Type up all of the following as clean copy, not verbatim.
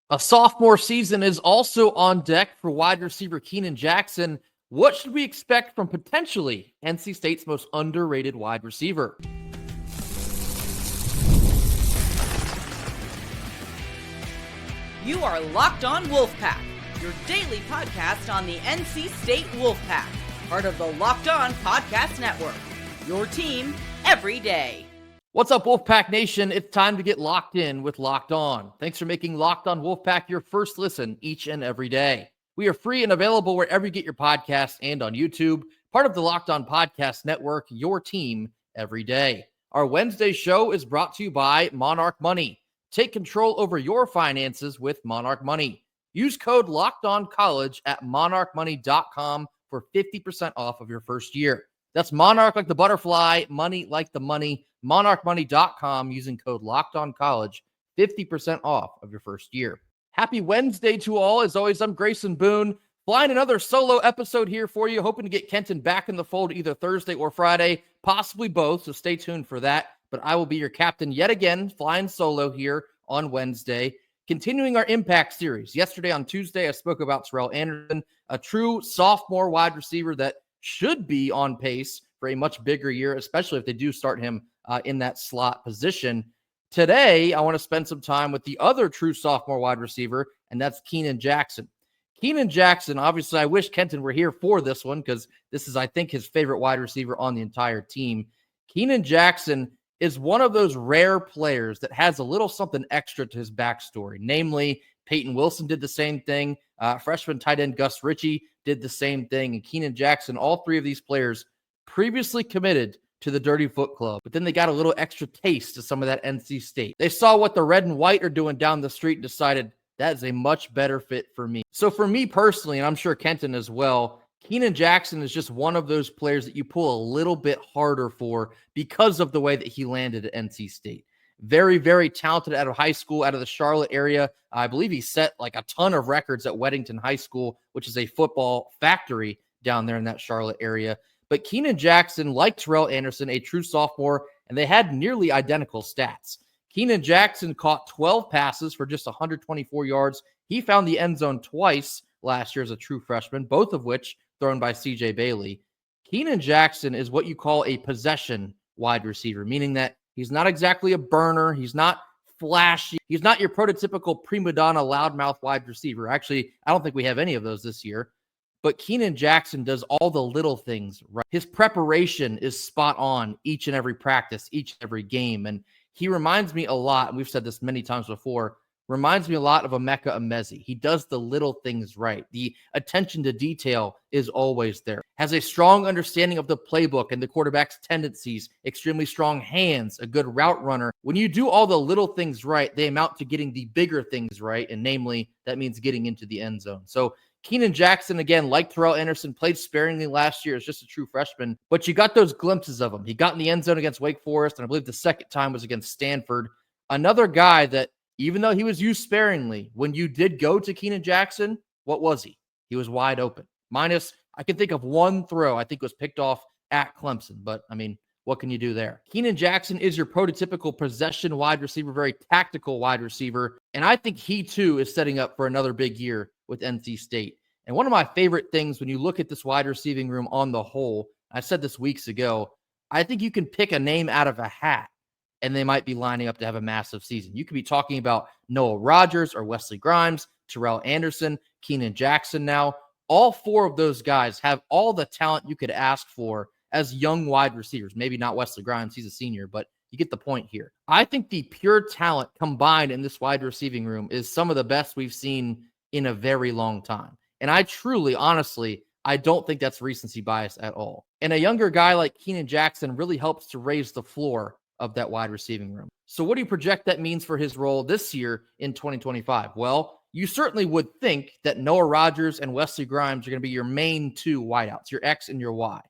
A sophomore season is also on deck for wide receiver Keenan Jackson. What should we expect from potentially NC State's most underrated wide receiver? You are Locked On Wolfpack, your daily podcast on the NC State Wolfpack, part of the Locked On Podcast Network, your team every day. What's up, Wolfpack Nation? It's time to get locked in with Locked On. Thanks for making Locked On Wolfpack your first listen each and every day. We are free and available wherever you get your podcasts and on YouTube, part of the Locked On Podcast Network, your team every day. Our Wednesday show is brought to you by Monarch Money. Take control over your finances with Monarch Money. Use code LOCKEDONCollege at monarchmoney.com for 50% off of your first year. That's Monarch like the butterfly, money like the money, monarchmoney.com using code LOCKEDONCollege, 50% off of your first year. Happy Wednesday to all. As always, I'm Grayson Boone, flying another solo episode here for you, hoping to get Kenton back in the fold either Thursday or Friday, possibly both, so stay tuned for that. But I will be your captain yet again, flying solo here on Wednesday, continuing our Impact series. Yesterday on Tuesday, I spoke about Terrell Anderson, a true sophomore wide receiver that should be on pace for a much bigger year, especially if they do start him in that slot position. Today, I want to spend some time with the other true sophomore wide receiver, and that's Keenan Jackson. Keenan Jackson, obviously, I wish Kenton were here for this one because this is, I think, his favorite wide receiver on the entire team. Keenan Jackson is one of those rare players that has a little something extra to his backstory. Namely, Peyton Wilson did the same thing. Freshman tight end Gus Ritchie did the same thing. And Keenan Jackson, all three of these players previously committed to the Dirty Foot Club, but then they got a little extra taste of some of that NC State. They saw what the red and white are doing down the street and decided that is a much better fit for me. So for me personally, and I'm sure Kenton as well, Keenan Jackson is just one of those players that you pull a little bit harder for because of the way that he landed at NC State. Very, very talented out of high school, out of the Charlotte area. I believe he set like a ton of records at Weddington High School, which is a football factory down there in that Charlotte area. But Keenan Jackson, like Terrell Anderson, a true sophomore, and they had nearly identical stats. Keenan Jackson caught 12 passes for just 124 yards. He found the end zone twice last year as a true freshman, both of which thrown by C.J. Bailey. Keenan Jackson is what you call a possession wide receiver, meaning that he's not exactly a burner. He's not flashy. He's not your prototypical prima donna loudmouth wide receiver. Actually, I don't think we have any of those this year. But Keenan Jackson does all the little things right. His preparation is spot on each and every practice, each and every game. And he reminds me a lot, and we've said this many times before, reminds me a lot of Emeka Emezi. He does the little things right. The attention to detail is always there. Has a strong understanding of the playbook and the quarterback's tendencies, extremely strong hands, a good route runner. When you do all the little things right, they amount to getting the bigger things right, and namely, that means getting into the end zone. So Keenan Jackson, again, like Terrell Anderson, played sparingly last year as just a true freshman, but you got those glimpses of him. He got in the end zone against Wake Forest, and I believe the second time was against Stanford. Another guy that, even though he was used sparingly, when you did go to Keenan Jackson, what was he? He was wide open. Minus, I can think of one throw I think was picked off at Clemson, but I mean, what can you do there? Keenan Jackson is your prototypical possession wide receiver, very tactical wide receiver, and I think he too is setting up for another big year with NC State. And one of my favorite things when you look at this wide receiving room on the whole, I said this weeks ago, I think you can pick a name out of a hat and they might be lining up to have a massive season. You could be talking about Noah Rogers or Wesley Grimes, Terrell Anderson, Keenan Jackson now. All four of those guys have all the talent you could ask for as young wide receivers. Maybe not Wesley Grimes, he's a senior, but you get the point here. I think the pure talent combined in this wide receiving room is some of the best we've seen in a very long time. And I truly, honestly, I don't think that's recency bias at all. And a younger guy like Keenan Jackson really helps to raise the floor of that wide receiving room. So what do you project that means for his role this year in 2025? Well, you certainly would think that Noah Rogers and Wesley Grimes are going to be your main two wideouts, your X and your Y.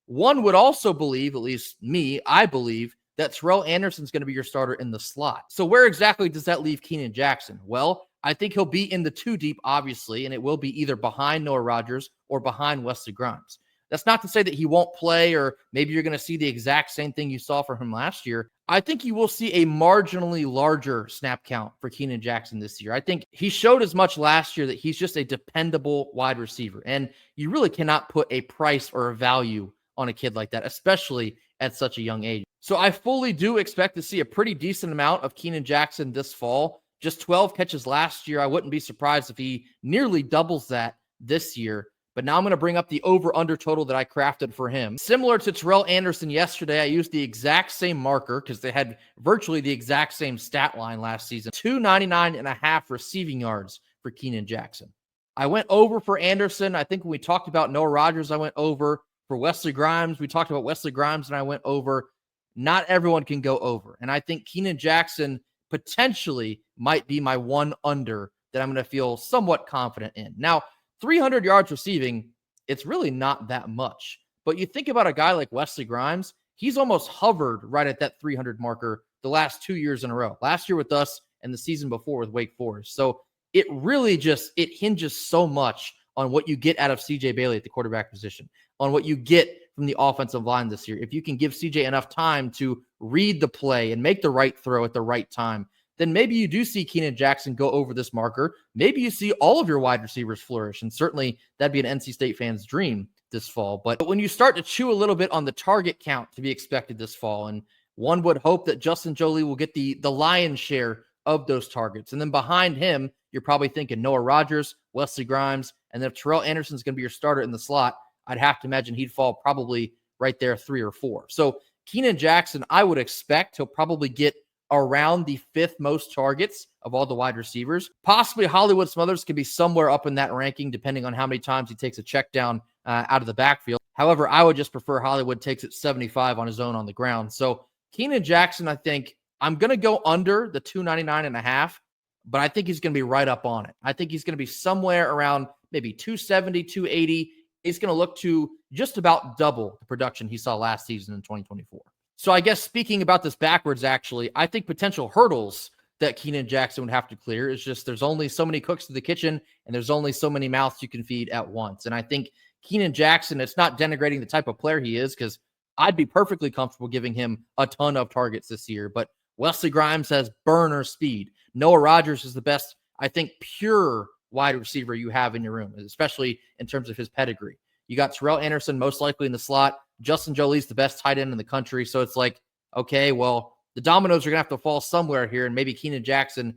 One would also believe, at least me, I believe, that Terrell Anderson's going to be your starter in the slot. So where exactly does that leave Keenan Jackson? Well, I think he'll be in the two deep, obviously, and it will be either behind Noah Rogers or behind Wesley Grimes. That's not to say that he won't play, or maybe you're going to see the exact same thing you saw from him last year. I think you will see a marginally larger snap count for Keenan Jackson this year. I think he showed as much last year that he's just a dependable wide receiver. And you really cannot put a price or a value on a kid like that, especially at such a young age. So I fully do expect to see a pretty decent amount of Keenan Jackson this fall. Just 12 catches last year. I wouldn't be surprised if he nearly doubles that this year. But now I'm going to bring up the over-under total that I crafted for him. Similar to Terrell Anderson yesterday, I used the exact same marker because they had virtually the exact same stat line last season. 299.5 receiving yards for Keenan Jackson. I went over for Anderson. I think when we talked about Noah Rodgers, I went over. For Wesley Grimes, we talked about Wesley Grimes, and I went over. Not everyone can go over. And I think Keenan Jackson potentially might be my one under that I'm going to feel somewhat confident in. Now, 300 yards receiving, it's really not that much. But you think about a guy like Wesley Grimes, he's almost hovered right at that 300 marker the last 2 years in a row. Last year with us and the season before with Wake Forest. So it really it hinges so much on what you get out of CJ Bailey at the quarterback position, on what you get from the offensive line this year. If you can give CJ enough time to read the play and make the right throw at the right time, then maybe you do see Keenan Jackson go over this marker. Maybe you see all of your wide receivers flourish, and certainly that'd be an NC State fan's dream this fall. But when you start to chew a little bit on the target count to be expected this fall, and one would hope that Justin Joly will get the lion's share of those targets. And then behind him, you're probably thinking Noah Rodgers, Wesley Grimes, and then if Terrell Anderson's going to be your starter in the slot, I'd have to imagine he'd fall probably right there 3 or 4. So Keenan Jackson, I would expect he'll probably get around the 5th most targets of all the wide receivers. Possibly Hollywood Smothers could be somewhere up in that ranking, depending on how many times he takes a check down out of the backfield. However, I would just prefer Hollywood takes it 75 on his own on the ground. So Keenan Jackson, I think I'm going to go under the 299.5, but I think he's going to be right up on it. I think he's going to be somewhere around maybe 270, 280. He's going to look to just about double the production he saw last season in 2024. So I guess speaking about this backwards, actually, I think potential hurdles that Keenan Jackson would have to clear is just there's only so many cooks in the kitchen and there's only so many mouths you can feed at once. And I think Keenan Jackson, it's not denigrating the type of player he is because I'd be perfectly comfortable giving him a ton of targets this year. But Wesley Grimes has burner speed. Noah Rodgers is the best, I think, pure wide receiver you have in your room, especially in terms of his pedigree. You got Terrell Anderson most likely in the slot. Justin Joly's the best tight end in the country. So it's like, okay, well, the dominoes are going to have to fall somewhere here. And maybe Keenan Jackson,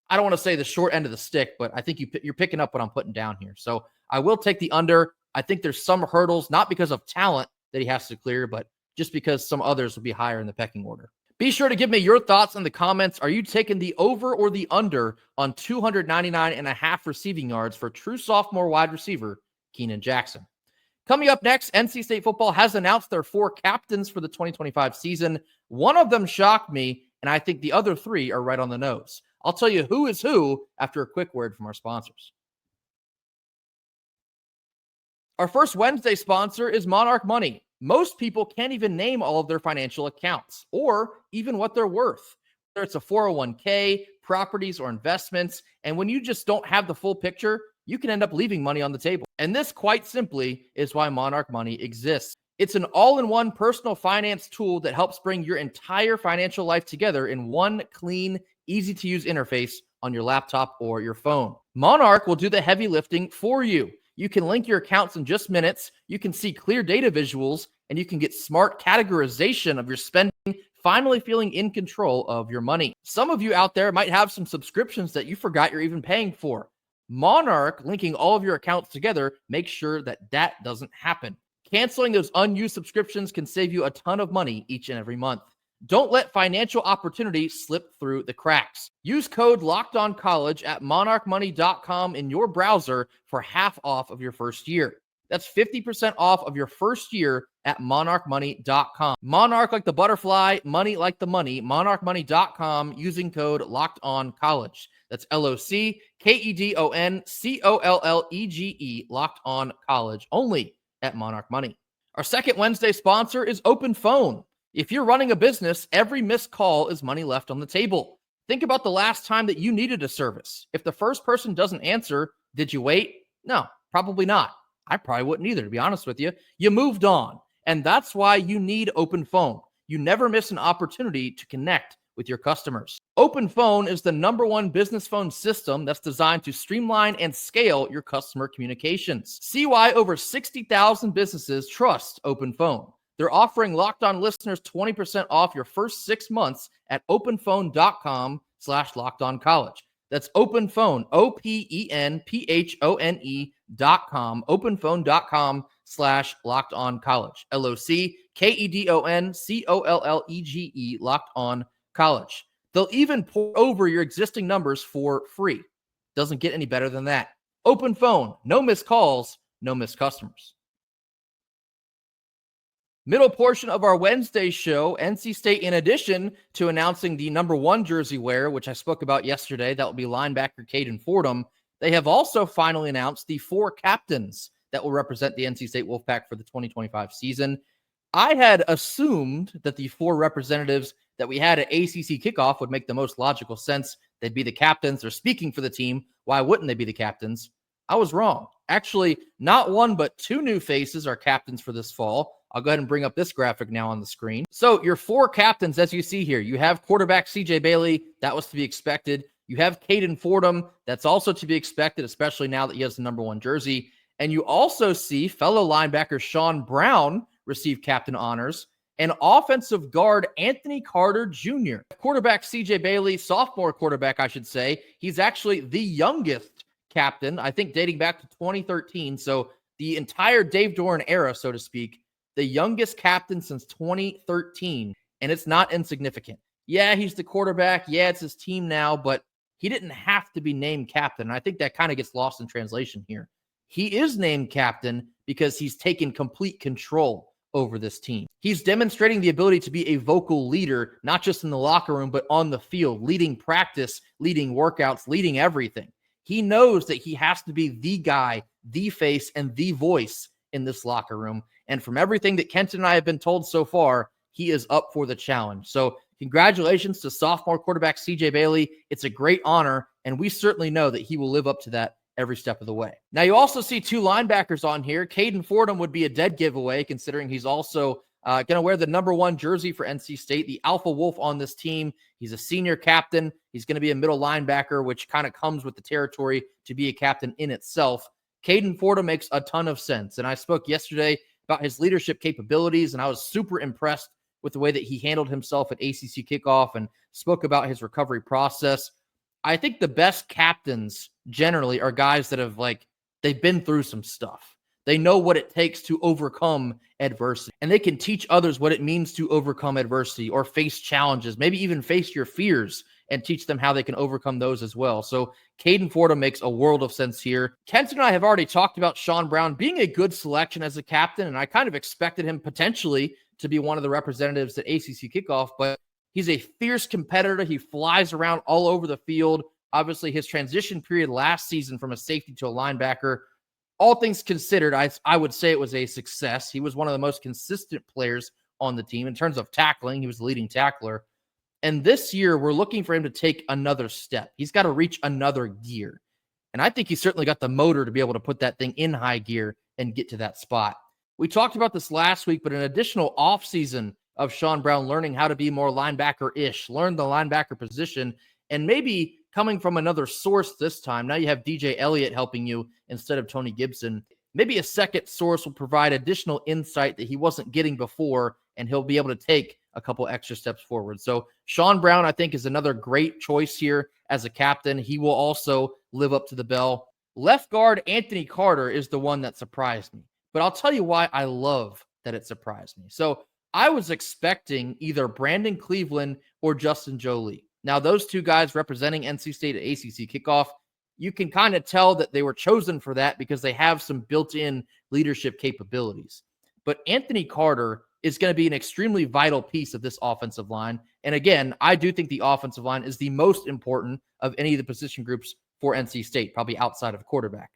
I don't want to say the short end of the stick, but I think you're picking up what I'm putting down here. So I will take the under. I think there's some hurdles, not because of talent that he has to clear, but just because some others will be higher in the pecking order. Be sure to give me your thoughts in the comments. Are you taking the over or the under on 299.5 receiving yards for true sophomore wide receiver Keenan Jackson? Coming up next, NC State football has announced their 4 captains for the 2025 season. One of them shocked me, and I think the other 3 are right on the nose. I'll tell you who is who after a quick word from our sponsors. Our first Wednesday sponsor is Monarch Money. Most people can't even name all of their financial accounts or even what they're worth, whether it's a 401k, properties, or investments. And when you just don't have the full picture, you can end up leaving money on the table. And this, quite simply, is why Monarch Money exists. It's an all-in-one personal finance tool that helps bring your entire financial life together in one clean, easy-to-use interface on your laptop or your phone. Monarch will do the heavy lifting for you. You can link your accounts in just minutes. You can see clear data visuals, and you can get smart categorization of your spending, finally feeling in control of your money. Some of you out there might have some subscriptions that you forgot you're even paying for. Monarch, linking all of your accounts together, makes sure that that doesn't happen. Canceling those unused subscriptions can save you a ton of money each and every month. Don't let financial opportunity slip through the cracks. Use code LOCKEDONCollege at monarchmoney.com in your browser for half off of your first year. That's 50% off of your first year at monarchmoney.com. Monarch like the butterfly, money like the money. Monarchmoney.com using code LOCKEDONCollege. That's LOCKEDONCOLLEGE, Locked On College, only at Monarch Money. Our second Wednesday sponsor is OpenPhone. If you're running a business, every missed call is money left on the table. Think about the last time that you needed a service. If the first person doesn't answer, did you wait? No, probably not. I probably wouldn't either, to be honest with you. You moved on. And that's why you need OpenPhone. you never miss an opportunity to connect with your customers. OpenPhone is the #1 business phone system that's designed to streamline and scale your customer communications. See why over 60,000 businesses trust OpenPhone. They're offering Locked On listeners 20% off your first 6 months at openphone.com/lockedoncollege. That's OpenPhone, OpenPhone.com, openphone.com/lockedoncollege, LOCKEDONCOLLEGE, Locked On College. They'll even pour over your existing numbers for free. Doesn't get any better than that. OpenPhone, no missed calls, no missed customers. Middle portion of our Wednesday show, NC State, in addition to announcing the #1 jersey wearer, which I spoke about yesterday, that will be linebacker Caden Fordham, they have also finally announced the 4 captains that will represent the NC State Wolfpack for the 2025 season. I had assumed that the 4 representatives that we had at ACC kickoff would make the most logical sense. They'd be the captains. They're speaking for the team. Why wouldn't they be the captains? I was wrong. Actually, not 1, but 2 new faces are captains for this fall. I'll go ahead and bring up this graphic now on the screen. So your 4 captains, as you see here, you have quarterback CJ Bailey. That was to be expected. You have Caden Fordham. That's also to be expected, especially now that he has the #1 jersey. And you also see fellow linebacker Sean Brown receive captain honors, and offensive guard Anthony Carter Jr. Quarterback CJ Bailey, sophomore quarterback, I should say. He's actually the youngest captain, I think dating back to 2013. So the entire Dave Doran era, so to speak, the youngest captain since 2013, and it's not insignificant. Yeah, he's the quarterback. Yeah, it's his team now, but he didn't have to be named captain. And I think that kind of gets lost in translation here. He is named captain because he's taken complete control over this team. He's demonstrating the ability to be a vocal leader, not just in the locker room, but on the field, leading practice, leading workouts, leading everything. He knows that he has to be the guy, the face, and the voice in this locker room. And from everything that Kenton and I have been told so far, he is up for the challenge. So congratulations to sophomore quarterback CJ Bailey. It's a great honor, and we certainly know that he will live up to that every step of the way. Now, you also see 2 linebackers on here. Caden Fordham would be a dead giveaway, considering he's also going to wear the #1 jersey for NC State, the alpha wolf on this team. He's a senior captain. He's going to be a middle linebacker, which kind of comes with the territory to be a captain in itself. Caden Fordham makes a ton of sense, and I spoke yesterday about his leadership capabilities, and I was super impressed with the way that he handled himself at ACC kickoff and spoke about his recovery process. I think the best captains generally are guys that have, they've been through some stuff. They know what it takes to overcome adversity, and they can teach others what it means to overcome adversity or face challenges, maybe even face your fears and teach them how they can overcome those as well. So Caden Fordham makes a world of sense here. Kenton and I have already talked about Sean Brown being a good selection as a captain, and I kind of expected him potentially to be one of the representatives at ACC kickoff, but he's a fierce competitor. He flies around all over the field. Obviously, his transition period last season from a safety to a linebacker, all things considered, I would say it was a success. He was one of the most consistent players on the team. In terms of tackling, he was the leading tackler. And this year, we're looking for him to take another step. He's got to reach another gear. And I think he's certainly got the motor to be able to put that thing in high gear and get to that spot. We talked about this last week, but an additional offseason of Sean Brown learning how to be more linebacker-ish, learn the linebacker position, and maybe coming from another source this time. Now you have DJ Elliott helping you instead of Tony Gibson. Maybe a second source will provide additional insight that he wasn't getting before, and he'll be able to take a couple extra steps forward. So Sean Brown, I think, is another great choice here as a captain. He will also live up to the bell. Left guard Anthony Carter is the one that surprised me, but I'll tell you why I love that it surprised me. So I was expecting either Brandon Cleveland or Justin Jolie. Now, those 2 guys representing NC State at ACC kickoff, you can kind of tell that they were chosen for that because they have some built-in leadership capabilities. But Anthony Carter is going to be an extremely vital piece of this offensive line. And again, I do think the offensive line is the most important of any of the position groups for NC State, probably outside of quarterback.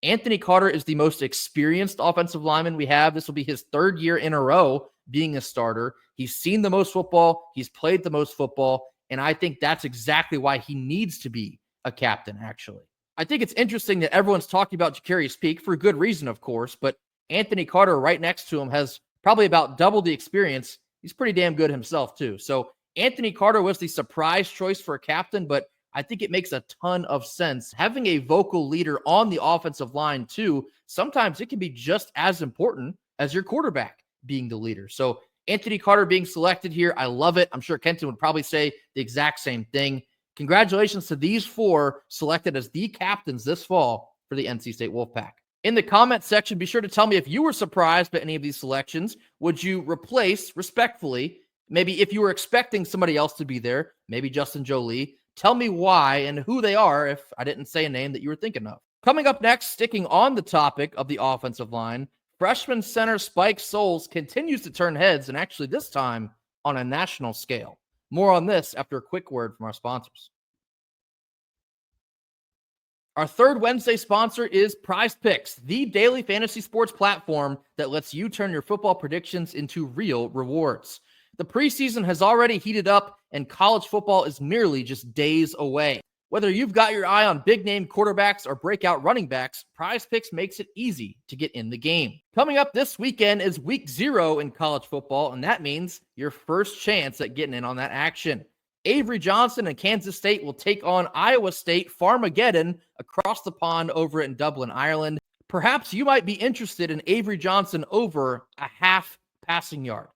Anthony Carter is the most experienced offensive lineman we have. This will be his 3rd year in a row being a starter. He's seen the most football. He's played the most football. And I think that's exactly why he needs to be a captain, actually. I think it's interesting that everyone's talking about Ja'Carius Peak for good reason, of course, but Anthony Carter right next to him has probably about double the experience he's pretty damn good himself too. So Anthony Carter was the surprise choice for a captain, but I think it makes a ton of sense. Having a vocal leader on the offensive line too, sometimes it can be just as important as your quarterback being the leader. So Anthony Carter being selected here, I love it. I'm sure Kenton would probably say the exact same thing. Congratulations to these 4 selected as the captains this fall for the NC State Wolfpack. In the comment section, be sure to tell me if you were surprised by any of these selections. Would you replace, respectfully, maybe if you were expecting somebody else to be there, maybe Justin Jolie? Tell me why and who they are if I didn't say a name that you were thinking of. Coming up next, sticking on the topic of the offensive line, freshman center Spike Sowells continues to turn heads, and actually this time on a national scale. More on this after a quick word from our sponsors. Our third Wednesday sponsor is PrizePicks, the daily fantasy sports platform that lets you turn your football predictions into real rewards. The preseason has already heated up, and college football is merely just days away. Whether you've got your eye on big-name quarterbacks or breakout running backs, PrizePicks makes it easy to get in the game. Coming up this weekend is week 0 in college football, and that means your first chance at getting in on that action. Avery Johnson and Kansas State will take on Iowa State Farmageddon across the pond over in Dublin, Ireland. Perhaps you might be interested in Avery Johnson over a half passing yard.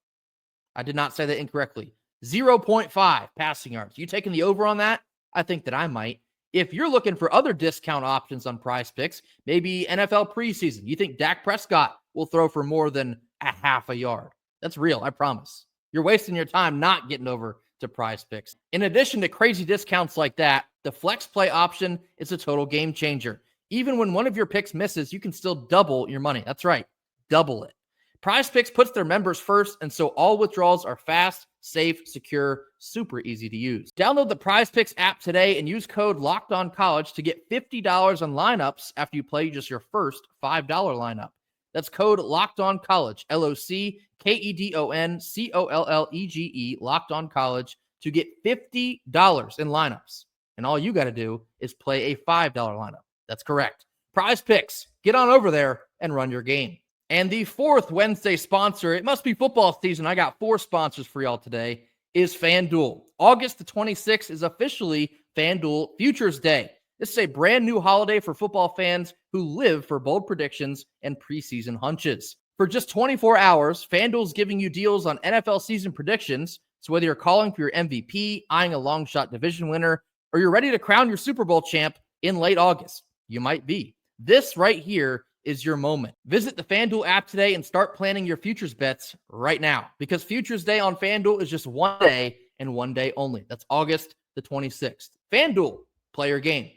I did not say that incorrectly. 0.5 passing yards. You taking the over on that? I think that I might. If you're looking for other discount options on PrizePicks, maybe NFL preseason, you think Dak Prescott will throw for more than a half a yard. That's real, I promise. You're wasting your time not getting over to PrizePicks. In addition to crazy discounts like that, the flex play option is a total game changer. Even when one of your picks misses, you can still double your money. That's right, double it. PrizePicks puts their members first, and so all withdrawals are fast, safe, secure, super easy to use. Download the PrizePicks app today and use code LOCKEDONCollege to get $50 on lineups after you play just your first $5 lineup. That's code LOCKEDONCollege, LOCKEDONCOLLEGE, LOCKEDONCollege, to get $50 in lineups. And all you got to do is play a $5 lineup. That's correct. PrizePicks, get on over there and run your game. And the fourth Wednesday sponsor, it must be football season. I got 4 sponsors for y'all today, is FanDuel. August the 26th is officially FanDuel Futures Day. This is a brand new holiday for football fans who live for bold predictions and preseason hunches. For just 24 hours, FanDuel's giving you deals on NFL season predictions. So whether you're calling for your MVP, eyeing a long shot division winner, or you're ready to crown your Super Bowl champ in late August, you might be. This right here is your moment. Visit the FanDuel app today and start planning your futures bets right now, because Futures Day on FanDuel is just one day and one day only. That's August the 26th. FanDuel, play your game.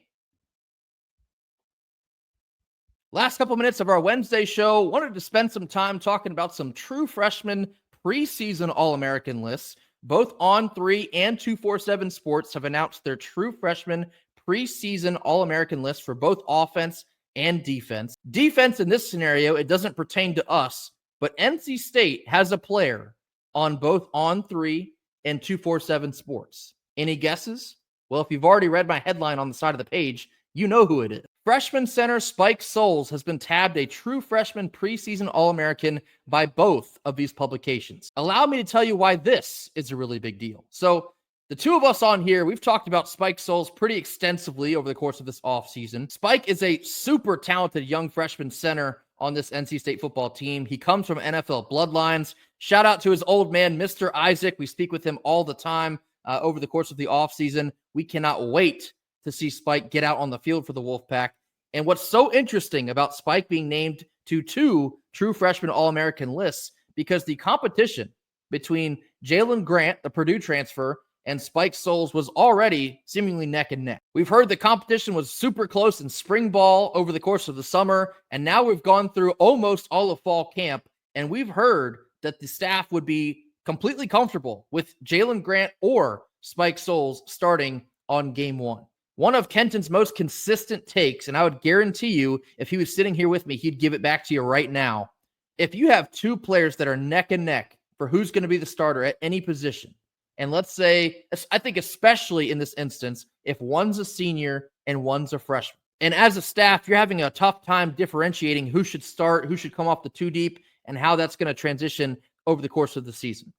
Last couple minutes of our Wednesday show, wanted to spend some time talking about some true freshman preseason All-American lists. Both On3 and 247 Sports have announced their true freshman preseason All-American list for both offense and defense. Defense in this scenario, it doesn't pertain to us, but NC State has a player on both On3 and 247 Sports. Any guesses? Well, if you've already read my headline on the side of the page, you know who it is. Freshman center Spike Sowells has been tabbed a true freshman preseason All-American by both of these publications. Allow me to tell you why this is a really big deal. So the two of us on here, we've talked about Spike Sowells pretty extensively over the course of this offseason. Spike is a super talented young freshman center on this NC State football team. He comes from NFL bloodlines. Shout out to his old man, Mr. Isaac. We speak with him all the time over the course of the offseason. We cannot wait to see Spike get out on the field for the Wolfpack. And what's so interesting about Spike being named to 2 true freshman All-American lists, because the competition between Jalen Grant, the Purdue transfer, and Spike Sowells was already seemingly neck and neck. We've heard the competition was super close in spring ball over the course of the summer, and now we've gone through almost all of fall camp, and we've heard that the staff would be completely comfortable with Jalen Grant or Spike Sowells starting on game 1. One of Kenton's most consistent takes, and I would guarantee you, if he was sitting here with me, he'd give it back to you right now. If you have 2 players that are neck and neck for who's going to be the starter at any position, and let's say, I think especially in this instance, if one's a senior and one's a freshman, and as a staff, you're having a tough time differentiating who should start, who should come off the 2 deep, and how that's going to transition over the course of the season.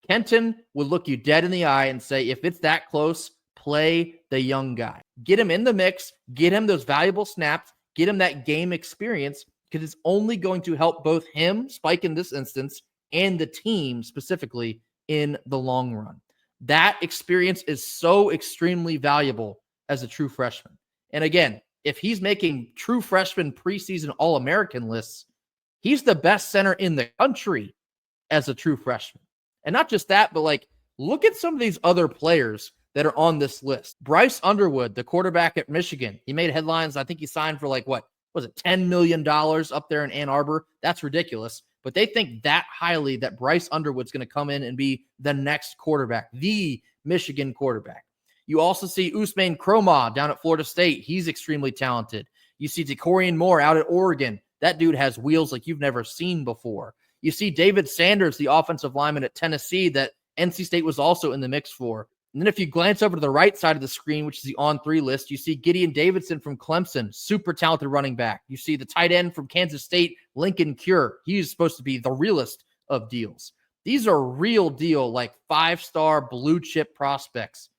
Kenton would look you dead in the eye and say, if it's that close, play the young guy. Get him in the mix, get him those valuable snaps, get him that game experience, because it's only going to help both him, Spike in this instance, and the team specifically in the long run. That experience is so extremely valuable as a true freshman. And again, if he's making true freshman preseason All-American lists, he's the best center in the country as a true freshman. And not just that, but like, look at some of these other players that are on this list. Bryce Underwood, the quarterback at Michigan, he made headlines. I think he signed for like, what was it, $10 million up there in Ann Arbor? That's ridiculous. But they think that highly that Bryce Underwood's going to come in and be the next quarterback, the Michigan quarterback. You also see Usman Cromah down at Florida State. He's extremely talented. You see DeCorian Moore out at Oregon. That dude has wheels like you've never seen before. You see David Sanders, the offensive lineman at Tennessee that NC State was also in the mix for. And then if you glance over to the right side of the screen, which is the on-3 list, you see Gideon Davidson from Clemson, super talented running back. You see the tight end from Kansas State, Lincoln Cure. He's supposed to be the realest of deals. These are real deal, like 5-star blue chip prospects.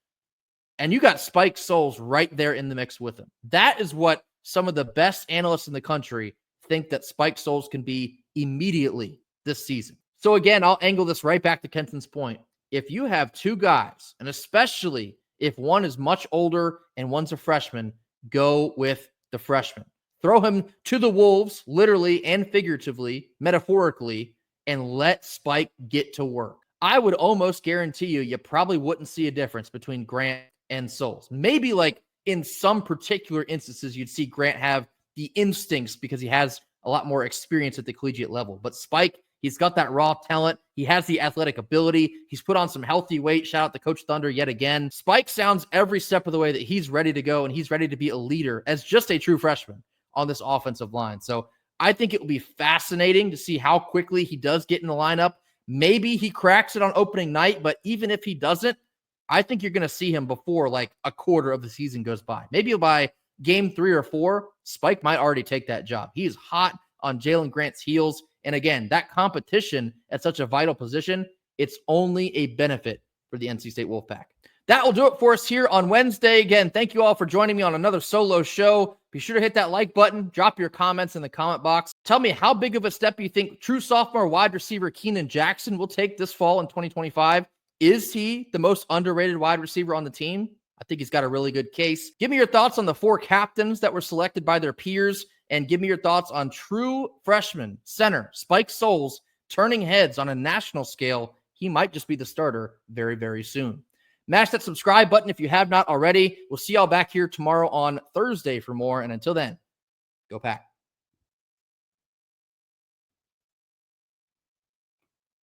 And you got Spike Sowells right there in the mix with him. That is what some of the best analysts in the country think that Spike Sowells can be immediately this season. So again, I'll angle this right back to Kenton's point. If you have two guys, and especially if one is much older and one's a freshman, go with the freshman. Throw him to the wolves, literally and figuratively, metaphorically, and let Spike get to work. I would almost guarantee you probably wouldn't see a difference between Grant and Sowells. Maybe like in some particular instances, you'd see Grant have the instincts because he has a lot more experience at the collegiate level. But Spike, he's got that raw talent. He has the athletic ability. He's put on some healthy weight. Shout out to Coach Thunder yet again. Spike sounds every step of the way that he's ready to go, and he's ready to be a leader as just a true freshman on this offensive line. So I think it will be fascinating to see how quickly he does get in the lineup. Maybe he cracks it on opening night, but even if he doesn't, I think you're going to see him before like a quarter of the season goes by. Maybe by game 3 or 4, Spike might already take that job. He is hot on Jalen Grant's heels. And again, that competition at such a vital position, it's only a benefit for the NC State Wolfpack. That will do it for us here on Wednesday. Again, thank you all for joining me on another solo show. Be sure to hit that like button. Drop your comments in the comment box. Tell me how big of a step you think true sophomore wide receiver Keenan Jackson will take this fall in 2025. Is he the most underrated wide receiver on the team? I think he's got a really good case. Give me your thoughts on the 4 captains that were selected by their peers, and give me your thoughts on true freshman center Spike Sowells turning heads on a national scale. He might just be the starter very, very soon. Mash that subscribe button if you have not already. We'll see y'all back here tomorrow on Thursday for more. And until then, go Pack.